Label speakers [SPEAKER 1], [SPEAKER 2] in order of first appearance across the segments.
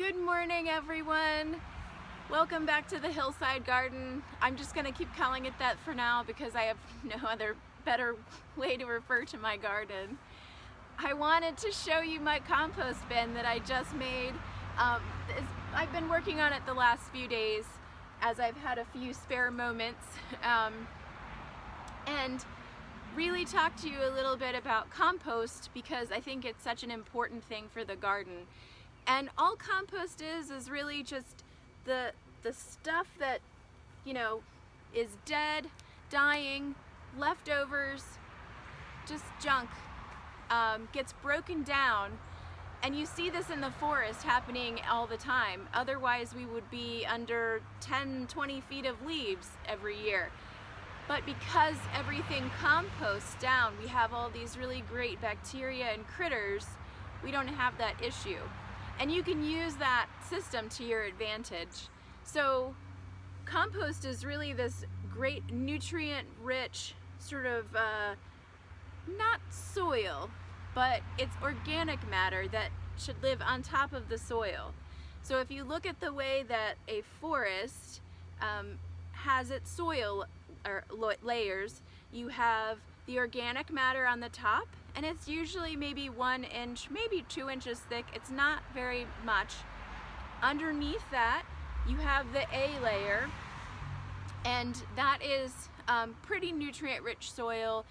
[SPEAKER 1] Good morning, everyone. Welcome back to the Hillside Garden. I'm just gonna keep calling it that for now because I have no other better way to refer to my garden. I wanted to show you my compost bin that I just made. I've been working on it the last few days as I've had a few spare moments, and really talk to you a little bit about compost because I think it's such an important thing for the garden. And all compost is really just the stuff that, you know, is dead, dying, leftovers, just junk, gets broken down. And you see this in the forest happening all the time. Otherwise we would be under 10-20 feet of leaves every year. But because everything composts down, we have all these really great bacteria and critters, we don't have that issue. And you can use that system to your advantage. So compost is really this great nutrient-rich sort of, not soil, but it's organic matter that should live on top of the soil. So if you look at the way that a forest has its soil or layers, you have the organic matter on the top, and it's usually maybe 1 inch, maybe 2 inches thick. It's not very much. Underneath that, you have the A layer, and that is pretty nutrient-rich soil.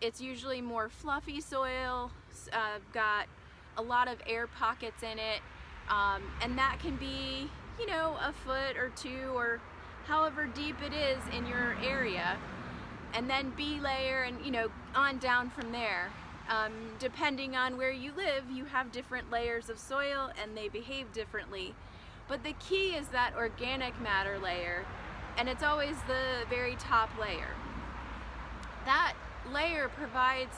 [SPEAKER 1] It's usually more fluffy soil, got a lot of air pockets in it, and that can be, you know, a foot or two or however deep it is in your area. And then B layer, and you know, on down from there. Depending on where you live, you have different layers of soil and they behave differently. But the key is that organic matter layer, and it's always the very top layer. That layer provides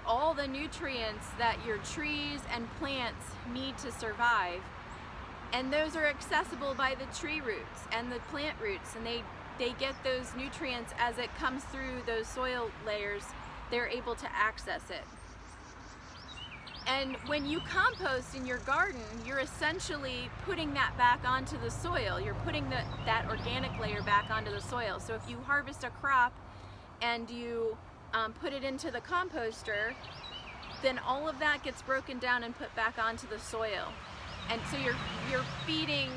[SPEAKER 1] all the nutrients that your trees and plants need to survive. And those are accessible by the tree roots and the plant roots, and they get those nutrients as it comes through those soil layers. They're able to access it. And when you compost in your garden, you're essentially putting that back onto the soil. You're putting that organic layer back onto the soil. So if you harvest a crop and you put it into the composter, then all of that gets broken down and put back onto the soil. And so you're feeding.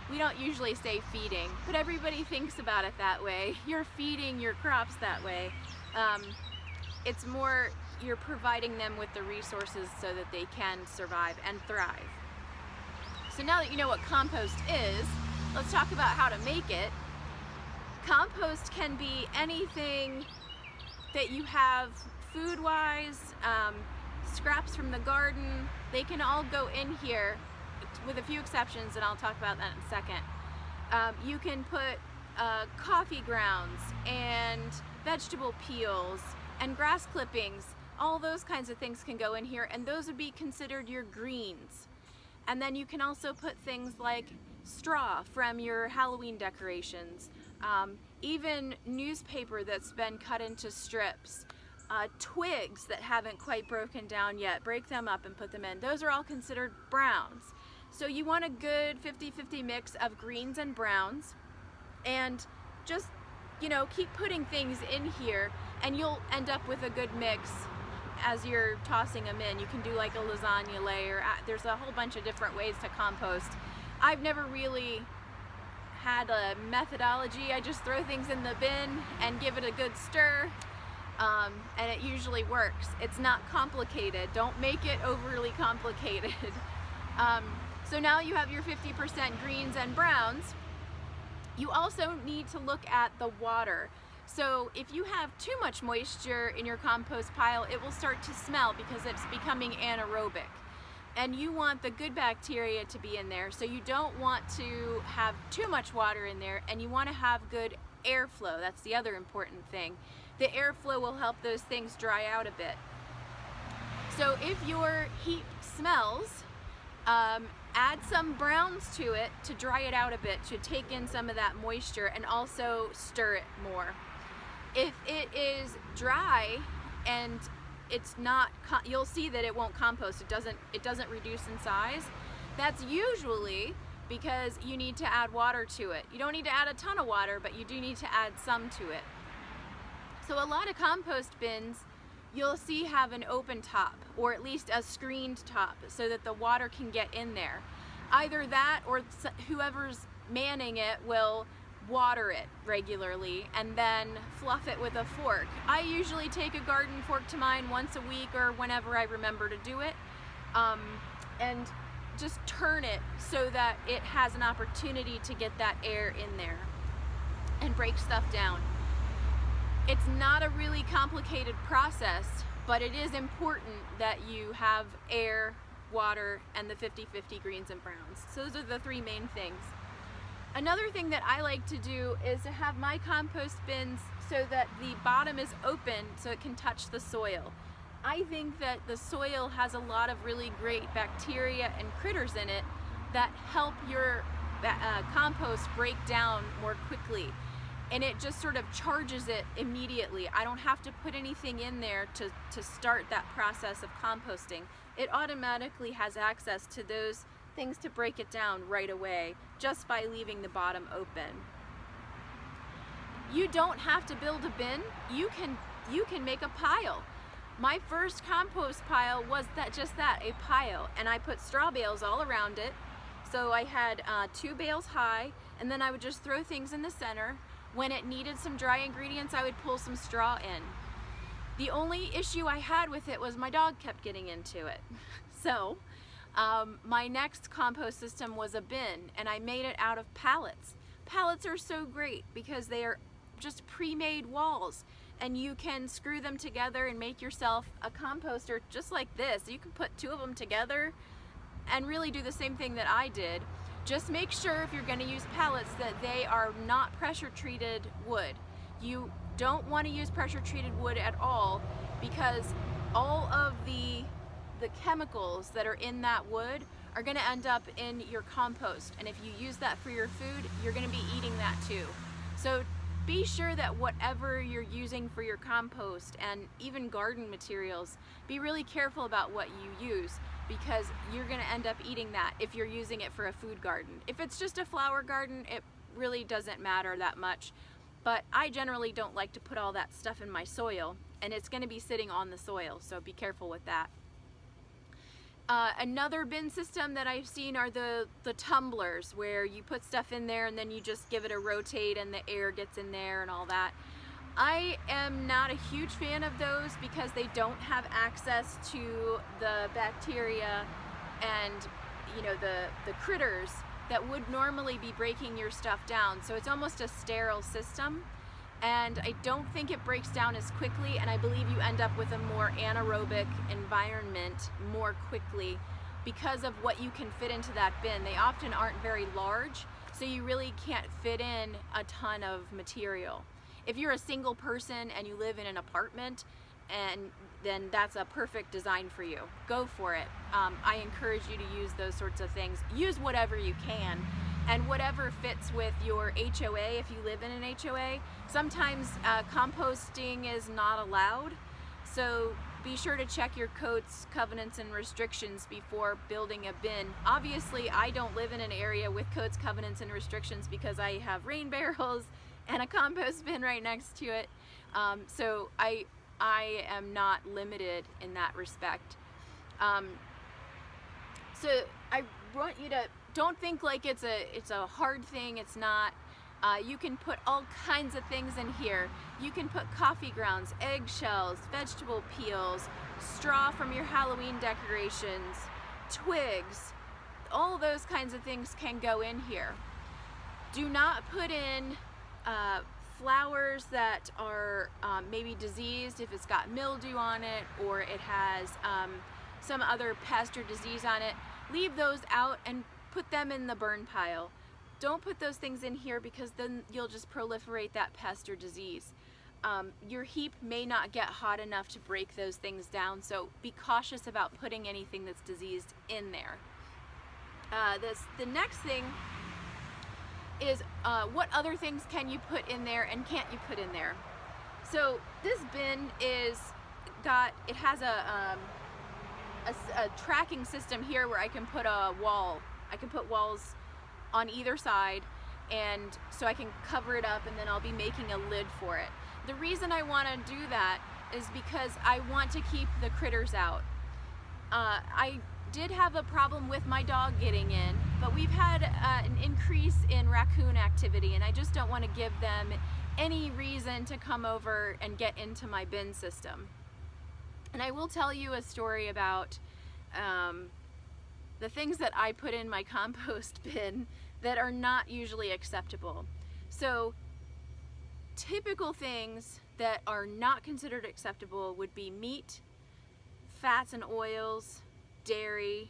[SPEAKER 1] We don't usually say feeding, but everybody thinks about it that way. You're feeding your crops that way. It's more, you're providing them with the resources so that they can survive and thrive. So now that you know what compost is, let's talk about how to make it. Compost can be anything that you have food-wise, scraps from the garden. They can all go in here, with a few exceptions, and I'll talk about that in a second. You can put coffee grounds and vegetable peels and grass clippings. All those kinds of things can go in here, and those would be considered your greens. And then you can also put things like straw from your Halloween decorations, even newspaper that's been cut into strips, twigs that haven't quite broken down yet, break them up and put them in. Those are all considered browns. So you want a good 50-50 mix of greens and browns, and just, you know, keep putting things in here and you'll end up with a good mix as you're tossing them in. You can do like a lasagna layer. There's a whole bunch of different ways to compost. I've never really had a methodology. I just throw things in the bin and give it a good stir, and it usually works. It's not complicated. Don't make it overly complicated. So now you have your 50% greens and browns. You also need to look at the water. So if you have too much moisture in your compost pile, it will start to smell because it's becoming anaerobic. And you want the good bacteria to be in there. So you don't want to have too much water in there, and you want to have good airflow. That's the other important thing. The airflow will help those things dry out a bit. So if your heap smells, add some browns to it to dry it out a bit, to take in some of that moisture, and also stir it more. If it is dry and it's not, you'll see that it won't compost. It doesn't reduce in size. That's usually because you need to add water to it. You don't need to add a ton of water, but you do need to add some to it. So a lot of compost bins you'll see have an open top, or at least a screened top, so that the water can get in there. Either that, or whoever's manning it will water it regularly and then fluff it with a fork. I usually take a garden fork to mine once a week or whenever I remember to do it, and just turn it so that it has an opportunity to get that air in there and break stuff down. It's not a really complicated process, but it is important that you have air, water, and the 50-50 greens and browns. So those are the three main things. Another thing that I like to do is to have my compost bins so that the bottom is open so it can touch the soil. I think that the soil has a lot of really great bacteria and critters in it that help your compost break down more quickly. And it just sort of charges it immediately. I don't have to put anything in there to start that process of composting. It automatically has access to those things to break it down right away just by leaving the bottom open. You don't have to build a bin. You can make a pile. My first compost pile was just that, a pile, and I put straw bales all around it. So I had 2 bales high, and then I would just throw things in the center. When it needed some dry ingredients, I would pull some straw in. The only issue I had with it was my dog kept getting into it. So my next compost system was a bin, and I made it out of pallets. Pallets are so great because they are just pre-made walls, and you can screw them together and make yourself a composter just like this. You can put 2 of them together and really do the same thing that I did. Just make sure if you're going to use pallets that they are not pressure treated wood. You don't want to use pressure treated wood at all, because all of the chemicals that are in that wood are going to end up in your compost, and if you use that for your food, you're going to be eating that too. So be sure that whatever you're using for your compost and even garden materials, be really careful about what you use, because you're going to end up eating that if you're using it for a food garden. If it's just a flower garden, it really doesn't matter that much, but I generally don't like to put all that stuff in my soil, and it's going to be sitting on the soil, so be careful with that. Another bin system that I've seen are the tumblers, where you put stuff in there and then you just give it a rotate and the air gets in there and all that. I am not a huge fan of those because they don't have access to the bacteria and, you know, the critters that would normally be breaking your stuff down. So it's almost a sterile system, and I don't think it breaks down as quickly, and I believe you end up with a more anaerobic environment more quickly because of what you can fit into that bin. They often aren't very large, so you really can't fit in a ton of material. If you're a single person and you live in an apartment, and then that's a perfect design for you. Go for it. I encourage you to use those sorts of things. Use whatever you can, and whatever fits with your HOA if you live in an HOA. Sometimes composting is not allowed, so be sure to check your codes, covenants, and restrictions before building a bin. Obviously, I don't live in an area with codes, covenants, and restrictions because I have rain barrels and a compost bin right next to it. So I am not limited in that respect. So I want you to, don't think like it's a hard thing. It's not. You can put all kinds of things in here. You can put coffee grounds, eggshells, vegetable peels, straw from your Halloween decorations, twigs. All those kinds of things can go in here. Do not put in flowers that are maybe diseased if it's got mildew on it, or it has some other pest or disease on it. Leave those out and put them in the burn pile. Don't put those things in here because then you'll just proliferate that pest or disease. Your heap may not get hot enough to break those things down, so be cautious about putting anything that's diseased in there. The next thing is what other things can you put in there and can't you put in there. So this bin has a a tracking system here where I can put a wall. I can put walls on either side, and so I can cover it up, and then I'll be making a lid for it. The reason I want to do that is because I want to keep the critters out. I did have a problem with my dog getting in, but we've had an increase in raccoon activity, and I just don't want to give them any reason to come over and get into my bin system. And I will tell you a story about the things that I put in my compost bin that are not usually acceptable. So typical things that are not considered acceptable would be meat, fats and oils, dairy,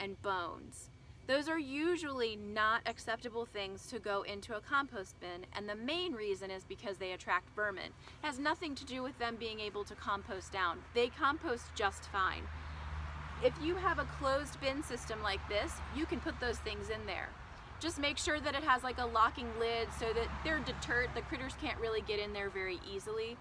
[SPEAKER 1] and bones. Those are usually not acceptable things to go into a compost bin, and the main reason is because they attract vermin. It has nothing to do with them being able to compost down. They compost just fine. If you have a closed bin system like this, you can put those things in there. Just make sure that it has like a locking lid so that they're deterred. The critters can't really get in there very easily.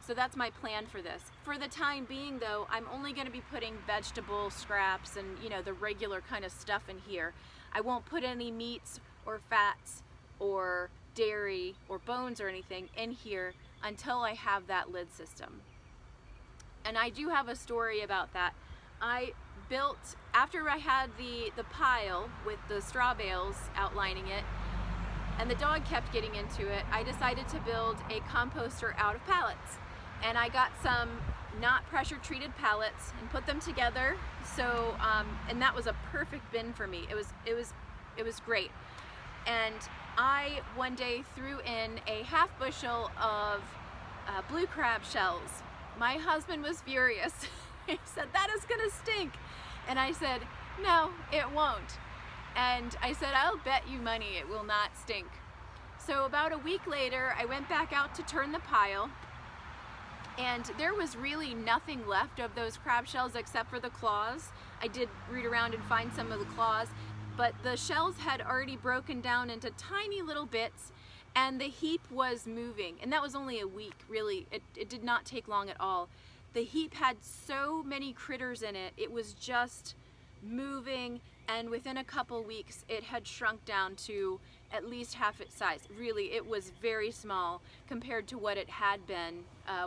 [SPEAKER 1] So that's my plan for this. For the time being though, I'm only going to be putting vegetable scraps and, you know, the regular kind of stuff in here. I won't put any meats or fats or dairy or bones or anything in here until I have that lid system. And I do have a story about that. I built, after I had the pile with the straw bales outlining it, and the dog kept getting into it, I decided to build a composter out of pallets. And I got some not pressure treated pallets and put them together. So, and that was a perfect bin for me. It was great. And I one day threw in a half bushel of blue crab shells. My husband was furious. He said, "That is gonna stink." And I said, "No, it won't." And I said, "I'll bet you money it will not stink." So about a week later, I went back out to turn the pile, and there was really nothing left of those crab shells except for the claws. I did root around and find some of the claws, but the shells had already broken down into tiny little bits, and the heap was moving. And that was only a week, really. It did not take long at all. The heap had so many critters in it, it was just moving, and within a couple weeks it had shrunk down to at least half its size. Really, it was very small compared to what it had been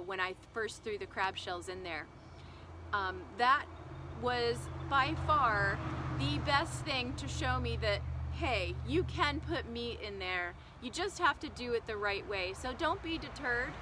[SPEAKER 1] when I first threw the crab shells in there. That was by far the best thing to show me that, hey, you can put meat in there. You just have to do it the right way. So don't be deterred.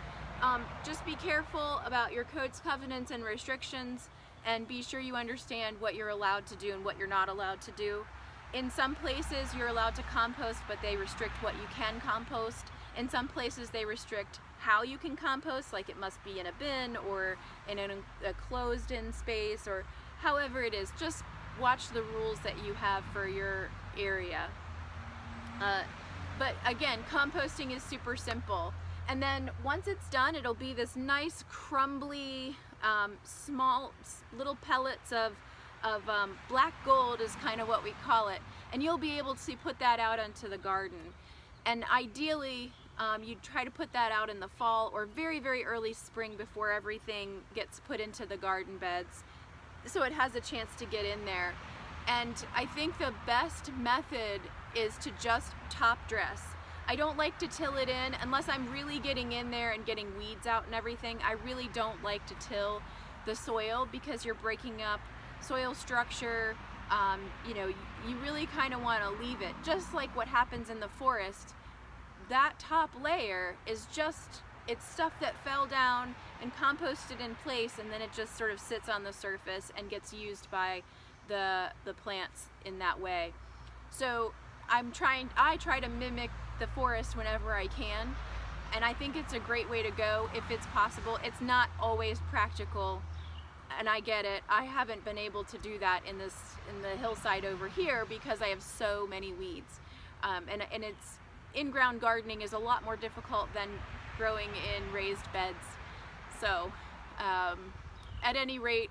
[SPEAKER 1] Just be careful about your code's covenants and restrictions, and be sure you understand what you're allowed to do and what you're not allowed to do. In some places you're allowed to compost, but they restrict what you can compost. In some places they restrict how you can compost, like it must be in a bin or in a closed-in space, or however it is. Just watch the rules that you have for your area. But again, composting is super simple. And then once it's done, it'll be this nice crumbly, small little pellets of black gold is kind of what we call it. And you'll be able to put that out onto the garden. And ideally, you'd try to put that out in the fall or very, very early spring before everything gets put into the garden beds, so it has a chance to get in there. And I think the best method is to just top dress. I don't like to till it in unless I'm really getting in there and getting weeds out and everything. I really don't like to till the soil because you're breaking up soil structure. You know, you really kind of want to leave it. Just like what happens in the forest, that top layer is just, it's stuff that fell down and composted in place, and then it just sort of sits on the surface and gets used by the plants in that way. So I try to mimic the forest whenever I can, and I think it's a great way to go if it's possible. It's not always practical, and I get it. I haven't been able to do that in the hillside over here because I have so many weeds, and it's in-ground gardening is a lot more difficult than growing in raised beds. So at any rate,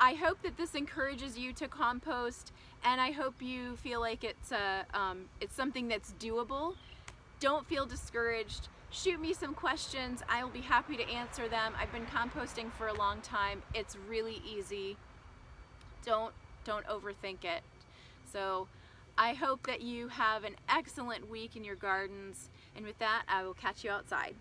[SPEAKER 1] I hope that this encourages you to compost, and I hope you feel like it's something that's doable. Don't feel discouraged. Shoot me some questions. I'll be happy to answer them. I've been composting for a long time. It's really easy. don't overthink it. So I hope that you have an excellent week in your gardens, and with that, I will catch you outside.